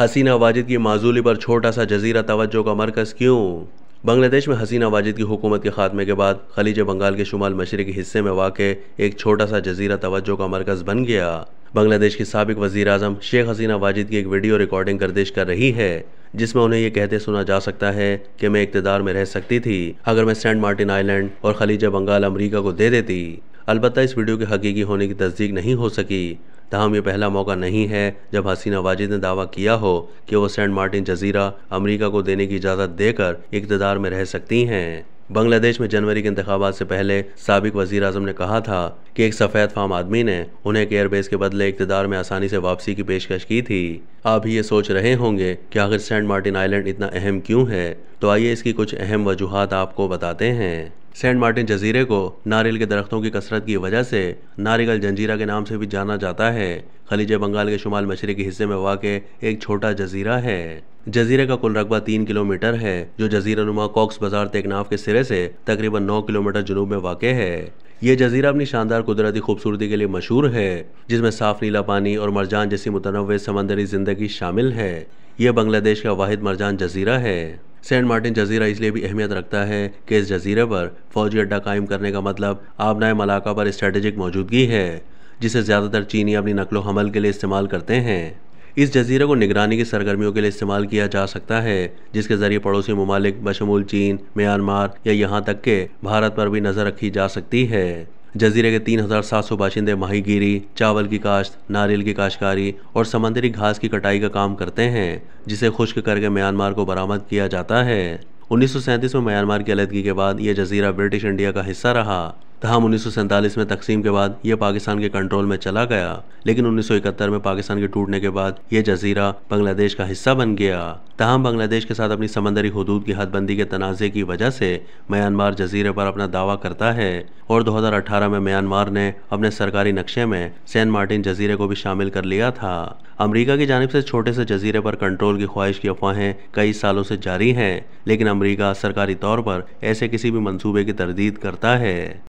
हसीना वाजिद की माजूली पर छोटा सा जजीरा तवज्जो का मरकज़ क्यों? बांग्लादेश में हसीना वाजिद की हुकूमत के खात्मे के बाद खलीज बंगाल के शुमाल मशरक़ी हिस्से में वाक़ एक छोटा सा जजीरा तवज्जो का मरकज़ बन गया। बांग्लादेश की साबिक वज़ीर आज़म शेख हसीना वाजिद की एक वीडियो रिकॉर्डिंग गर्दिश कर रही है, जिसमें उन्हें यह कहते सुना जा सकता है कि मैं इक़्तिदार में रह सकती थी अगर मैं सेंट मार्टिन आइलैंड और खलीज बंगाल अमरीका को दे देती। अलबत्ता इस वीडियो के हकीकी होने की तस्दीक नहीं हो सकी। ताहम ये पहला मौका नहीं है जब हसीना वाजिद ने दावा किया हो कि वो सेंट मार्टिन जजीरा अमरीका को देने की इजाज़त देकर इक़्तिदार में रह सकती हैं। बांग्लादेश में जनवरी के इंतखाबात से पहले साबिक वज़ीर आज़म ने कहा था कि एक सफ़ेद फाम आदमी ने उन्हें एक एयरबेस के बदले इक़्तिदार में आसानी से वापसी की पेशकश की थी। आप भी ये सोच रहे होंगे कि आखिर सेंट मार्टिन आइलैंड इतना अहम क्यों है, तो आइए इसकी कुछ अहम वजूहात आपको बताते हैं। सेंट मार्टिन जजीरे को नारियल के दरख्तों की कसरत की वजह से नारियल जंजीरा के नाम से भी जाना जाता है। खलीज बंगाल के शुमाल मशरक़ी हिस्से में वाक़ एक छोटा जजीरा है। जजीरे का कुल रकबा 3 किलोमीटर है, जो जजीरा नुमा कॉक्स बाजार तेकनाफ के सिरे से तकरीबन 9 किलोमीटर जुनूब में वाक़ है। ये जजीरा अपनी शानदार कुदरती खूबसूरती के लिए मशहूर है, जिसमें साफ नीला पानी और मरजान जैसी मुतनव्वे समंदरी जिंदगी शामिल है। यह बांग्लादेश का वाहिद मरजान जजीरा है। सेंट मार्टिन जजीरा इसलिए भी अहमियत रखता है कि इस जजीरे पर फौजी अड्डा कायम करने का मतलब आबनाए मलाका पर स्ट्रेटेजिक मौजूदगी है, जिसे ज़्यादातर चीनी अपनी नकलो हमल के लिए इस्तेमाल करते हैं। इस जजीरे को निगरानी की सरगर्मियों के लिए इस्तेमाल किया जा सकता है, जिसके ज़रिए पड़ोसी ममालिक बशमूल चीन, म्यांमार या यहाँ तक के भारत पर भी नज़र रखी जा सकती है। जजीरे के 3700 बाशिंदे माहीगीरी, चावल की काश्त, नारियल की काश्तकारी और समंदरी घास की कटाई का काम करते हैं, जिसे खुश्क करके म्यांमार को बरामद किया जाता है। 1937 में म्यांमार की अलहदगी के बाद यह जजीरा ब्रिटिश इंडिया का हिस्सा रहा। तहम 1947 में तकसीम के बाद यह पाकिस्तान के कंट्रोल में चला गया, लेकिन 1971 में पाकिस्तान के टूटने के बाद यह जजीरा बांग्लादेश का हिस्सा बन गया। तहम बांग्लादेश के साथ अपनी समंदरी हुदूद की हदबंदी के तनाज़े की वजह से म्यांमार जजीरे पर अपना दावा करता है और 2018 में म्यांमार ने अपने सरकारी नक्शे में सेंट मार्टिन जजीरे को भी शामिल कर लिया था। अमरीका की जानिब से छोटे से जजीरे पर कंट्रोल की ख्वाहिश की अफवाहें कई सालों से जारी हैं, लेकिन अमरीका सरकारी तौर पर ऐसे किसी भी मंसूबे की तरदीद करता है।